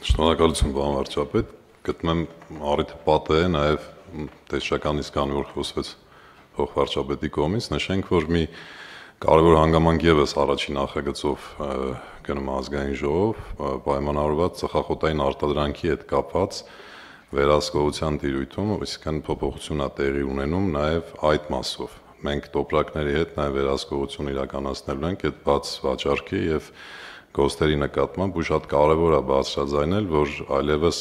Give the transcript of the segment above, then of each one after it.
Շնորհակալություն, պարոն վարչապետ, գտնում եմ առիթը պատահել նաև տեսչական իսկ կան, որ խոսվեց փոխվարչապետի կողմից, նշենք, որ մի կարևոր հանգամանք ևս առաջին նախագծով գնում ազգային ժողով, պայմանավորված ծխախոտային արտադրանքի հետ կապված վերահսկողության տիրույթում, այսինքն փոփոխություն է տեղի ունենում նաև այդ մասով։ Մենք տոպրակների հետ նաև վերահսկողություն իրականացնելու ենք այդ բաց վաճառքի եւ գոստերի նկատմամբ ու շատ կարևոր է բարձրաձայնել, որ այլևս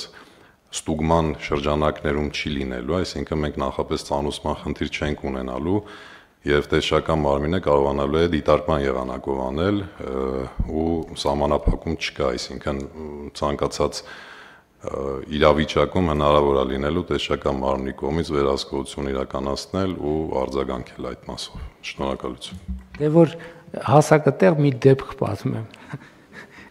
ստուգման շրջանակներում չի լինելու, այսինքն մենք նախապես ծանուցման խնդիր չենք ունենալու եւ տեսչական մարմինը կարողանալու է դիտարկման եղանակով անել ու սահմանափակում չկա, այսինքն ցանկացած իրավիճակում հնարավոր է լինելու տեսչական մարմնի կողմից վերահսկողություն իրականացնել ու արձագանքել այդ մասով։ Շնորհակալություն։ Դե որ հասակատեղ մի դեպք պատմեմ։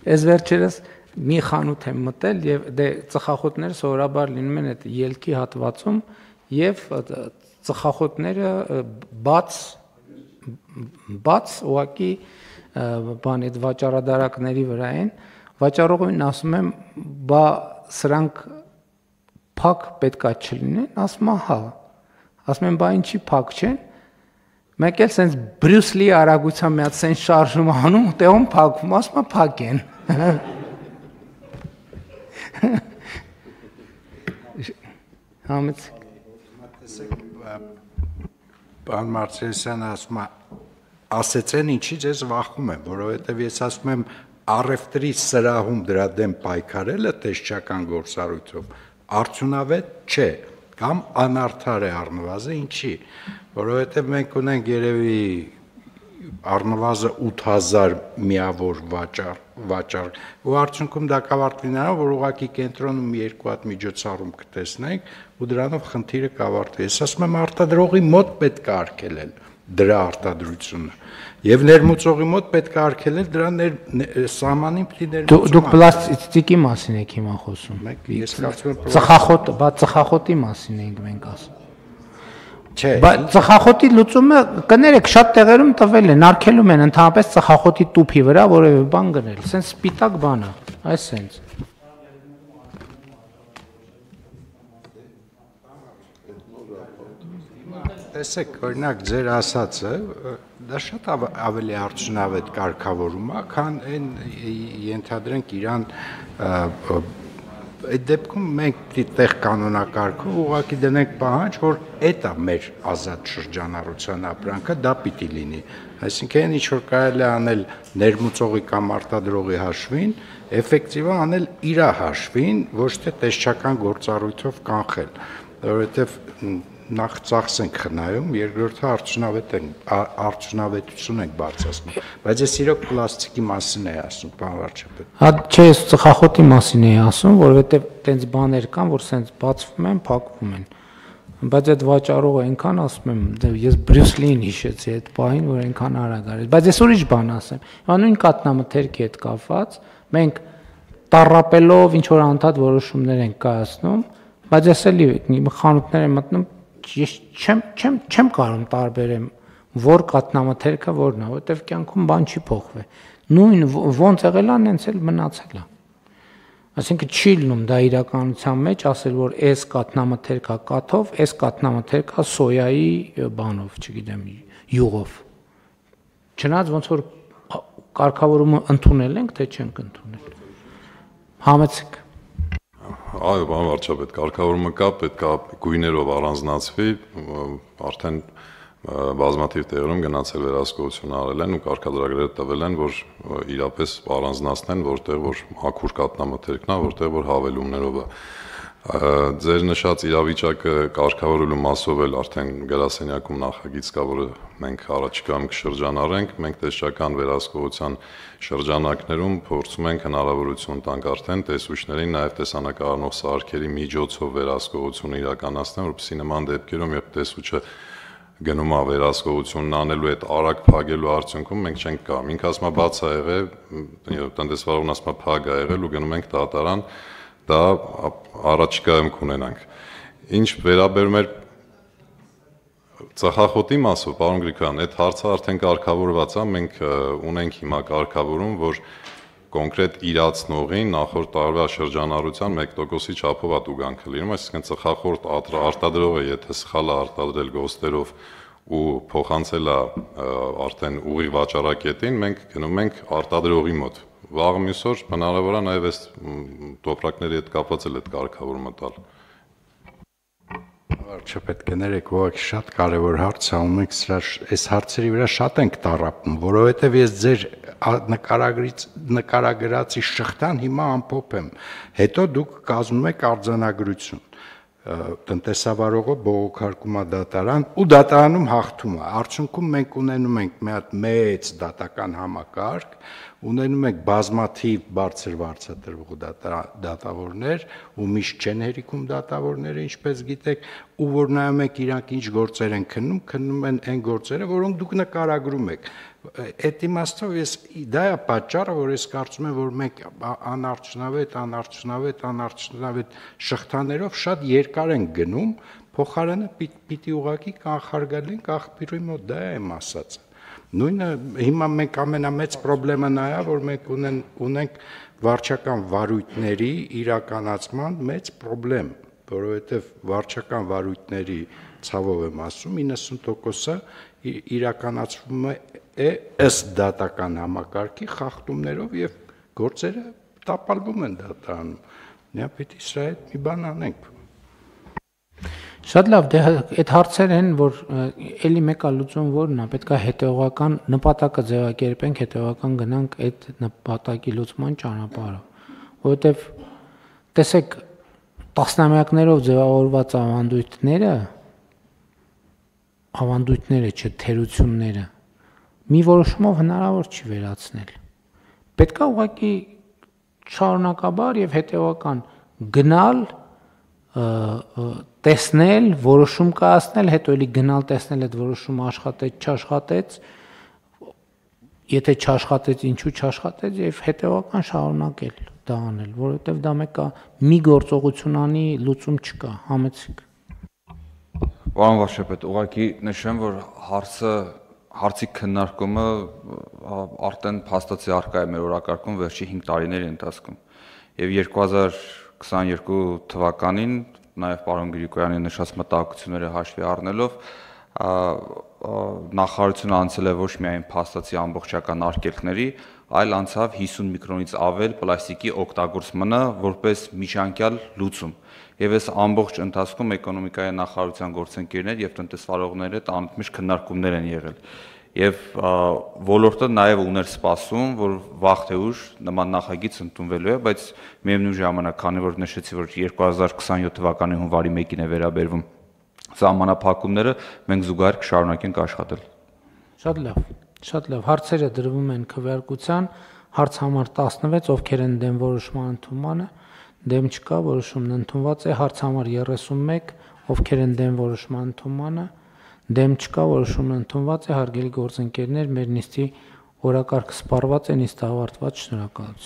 Այս վերջերս մի խանութ եմ մտել եւ դե ծխախոտները սովորաբար լինում են այդ ելքի հատվածում եւ ծխախոտները բաց ուղակի բան այդ վաճառադարակների վրա են, վաճառողին ասում եմ, բա սրանք փակ պետքա չլինեն, ասում եմ հա, ասում եմ բա ինչի փակ չեն, մեկ էլ սենց Բրյուս Լի արագությամբ մի հատ սենց շարժում անում, տեղում փակվում, ասում եմ փակ են։ Համեցեք։ Պարոն Մարտիրոսյանը ասում է, ասեցեն ինչի ձեզ վախում եմ, որովհետև ես ասում եմ առևտրի սրահում դրա դեմ պայքարելը տեսչական գործառույթով արդյունավետ չէ կամ անարդար է առնվազն ինչի, որովհետև մենք ունենք երևի առնվազն 8000 միավոր վաճառ ու արդյունքում դա կավարտվի նրանով, որ ուղղակի կենտրոնում երկու հատ միջոցառում կտեսնենք ու դրանով խնդիրը կավարտվի։ Ես ասում եմ արտադրողի մոտ պետք է արգելել դրա արտադրությունը եւ ներմուծողի մոտ պետք է արգելել դրա սահմանին պիտի ներմուծում։ Դուք պլաստիկի մասին եք հիմա խոսում։ Ես կարծում եմ ծխախոտի մասին ենք մենք ասում։ Չէ։ Բայց ծխախոտի լուծումը կներեք շատ տեղերում տվել են, արգելում են ընդհանրապես ծխախոտի տուփի վրա որևէ բան գնել, սենց սպիտակ բան է, այս սենց։ Տեսեք, օրինակ ձեր ասածը դա շատ ավելի արդյունավետ կարգավորում է, քան այն ենթադրենք իրան այդ դեպքում մենք դիտեղ կանոնակարգով ուղղակի դնենք պահանջ, որ այդ է մեր ազատ շրջանառության ապրանքը, դա պիտի լինի։ Այսինքն ինչ որ կարելի է անել ներմուծողի կամ արտադրողի հաշվին, էֆեկտիվ է անել իր հաշվին, ոչ թե տեսչական գործառույթով կանխել, որովհետև նախ ծախս ենք խնայում, երկրորդը արդյունավետություն ենք բարձրացնում, բայց ես իրոք պլաստիկի մասին եմ ասում, պարոն վարչապետ։ Հա չէ, ես ծխախոտի մասին եմ ասում, որովհետև տենց բաներ կան, որ սենց բացվում են, փակվում են։ Բայց այդ վաճառողը այնքան ասում եմ, ես Բրյուս Լիին հիշեցի այդ պահին, որ այնքան արագ արեց։ Բայց ես ուրիշ բան ասեմ։ Հիմա նույն կաթնամթերքի հետ կապված, մենք տառապելով ինչ որ անդադ որոշումներ ենք կայացնում, բայց ես էլի խանութներ եմ մտնում ես չեմ կարող տարբերեմ որ կատնամթերքը որն է, որտեվ կյանքում բան չի փոխվել։ Նույն ոնց եղել է, նենց էլ մնացել է։ Այսինքն չի լինում դա իրականության մեջ ասել, որ այս կատնամթերքա կաթով, այս կատնամթերքա սոյայի բանով, չգիտեմ, յուղով։ Չնայած ոնց որ կարգավորումը ընդունել ենք, թե չենք ընդունել։ Համեցեք։ Այո, պարոն վարչապետ, կարգավորումը կա, պետք է գույներով առանձնացվի, արդեն բազմաթիվ տեղերում գնացել վերահսկողություն արել են ու կարգադրագրերը տվել են, որ իրապես առանձնացնեն, որտեղ որ հագուր կատնամթերքն է, որտեղ որ հավելումներով է։ Ձեր նշած իրավիճակը կարգավորելու մասով էլ արդեն գրասենյակում նախագիծ կա, որը մենք առաջիկայում կշրջանառենք, մենք տեսչական վերահսկողության շրջանակներում փորձում ենք հնարավորություն տանք արդեն տեսուչներին նաև տեսանկարող սարքերի միջոցով վերահսկողություն իրականացնել, որպեսզի նման դեպքերում երբ տեսուչը գնում է վերահսկողությունն անելու այդ արագ փակելու արդյունքում մենք չենք կարող։ Ինքը ասում է բաց է եղել, տնտեսվարողն ասում է փակ է եղել ու գնում ենք դատարան, դա առաջիկայում կունենանք։ Ինչ վերաբերում է ծխախոտի մասով, պարոն Գրիգորյան, այդ հարցը արդեն կարգավորված է, մենք ունենք հիմա կարգավորում, որ կոնկրետ իրացնողին նախորդ տարվա շրջանառության 1%-ի չափով է տուգանքը լինում, այսինքն ծխախորտ արտադրողը եթե սխալ է արտադրել գոստերով ու փոխանցել է արդեն ուղիղ վաճառակետին, մենք գնում ենք արտադրողի մոտ։ Վաղ մյուս օր հնարավոր է նաև այս տոպրակների հետ կապված էլ այդ կարգավորումը տալ։ Վարչապետ, կներեք, ուղղակի շատ կարևոր հարց է, ու մենք այս հարցերի վրա շատ ենք տառապում, որովհետև ես ձեր նկարագրածի շղթան հիմա ամփոփ եմ։ Հետո դուք կազմում եք արձանագրություն։ Տնտեսավարողը բողոքարկում է դատարան ու դատարանում հաղթում է։ Արդյունքում մենք ունենում ենք մի հատ մեծ դատական համակարգ, ունենում ենք բազմաթիվ բարձր վարձատրվող դատավորներ ու միշտ չեն հերիքում դատավորները, ինչպես գիտեք, ու որ նայում եք իրանք ինչ գործեր են քննում են այն գործերը, որոնք դուք նկարագրում եք։ Այդ իմաստով դա է պատճառը, որ ես կարծում եմ, որ մենք անարդյունավետ շղթաներով շատ երկար ենք գնում, փոխարենը պիտի ուղղակի կանխարգելենք աղբյուրի մոտ, դա է իմ ասածը։ Նույնը հիմա մենք ամենամեծ խնդրեմը նա է, որ մենք ունենք վարչական վարույթների իրականացման մեծ խնդրեմ, որովհետև վարչական վարույթների, ցավով եմ ասում, 90%-ը իրականացվում է ըստ դատական համակարգի խախտումներով եւ գործերը տապալվում են դատարանում։ Նա պիտի սրա հետ մի բան անենք։ Շատ լավ, դե այդ հարցերը են, որ էլի մեկը լուծում որն է, պետք է հետեւողական նպատակը ձևակերպենք, հետեւողական գնանք այդ նպատակի լուծման ճանապարհով, որովհետեւ տեսեք տասնամյակներով ձևավորված ավանդույթները չէ, թերությունները մի որոշումով հնարավոր չի վերացնել։ Պետք է ուղղակի շարունակաբար եւ հետեւական գնալ, տեսնել, որոշում կայացնել, հետո էլի գնալ տեսնել այդ որոշումը աշխատեց, չաշխատեց, եթե չաշխատեց, ինչու չաշխատեց եւ հետեւական շարունակել դա անել, որովհետեւ դա մի գործողություն անի, լուծում չկա, համեցիկ։ Պարոն վարչապետ, ուղղակի նշեմ, որ հարցի քննարկումը արդեն փաստացի առկա է մեր օրակարգում վերջի 5 տարիների ընթացքում եւ 2022 թվականին նաեւ պարոն Գրիգորյանի նշած մտահոգությունները հաշվի առնելով նախարարությունը անցել է ոչ միայն փաստացի ամբողջական արգելքների, այլ անցավ 50 միկրոնից ավել պլաստիկի օգտագործմանը որպես միջանկյալ լուծում։ Եվ այս ամբողջ ընթացքում էկոնոմիկայի նախարարության գործընկերներ եւ տնտեսվարողները անընդմեջ քննարկումներ են եղել։ Եվ ոլորտը նաեւ ուներ սպասում, որ վաղ թե ուշ նման նախագիծ ընդունվելու է, բայց միևնույն ժամանակ, քանի որ նշեցի, որ 2027 թվականի հունվարի 1-ին է վերաբերվում սահմանափակումները, մենք զուգահեռ կշարունակենք աշխատել։ Շատ լավ, հարցերը դրվում են քվեարկության, հարց համար 16, ովքեր են դեմ որոշման ընդունմանը, դեմ չկա, որոշումն ընդունված է, հարց համար 31, ովքեր են դեմ որոշման ընդունմանը, դեմ չկա, որոշումն ընդունված է, հարգելի գործընկերներ, մեր նիստի օրակարգը սպառված է, նիստը ավարտված, շնորհակալություն։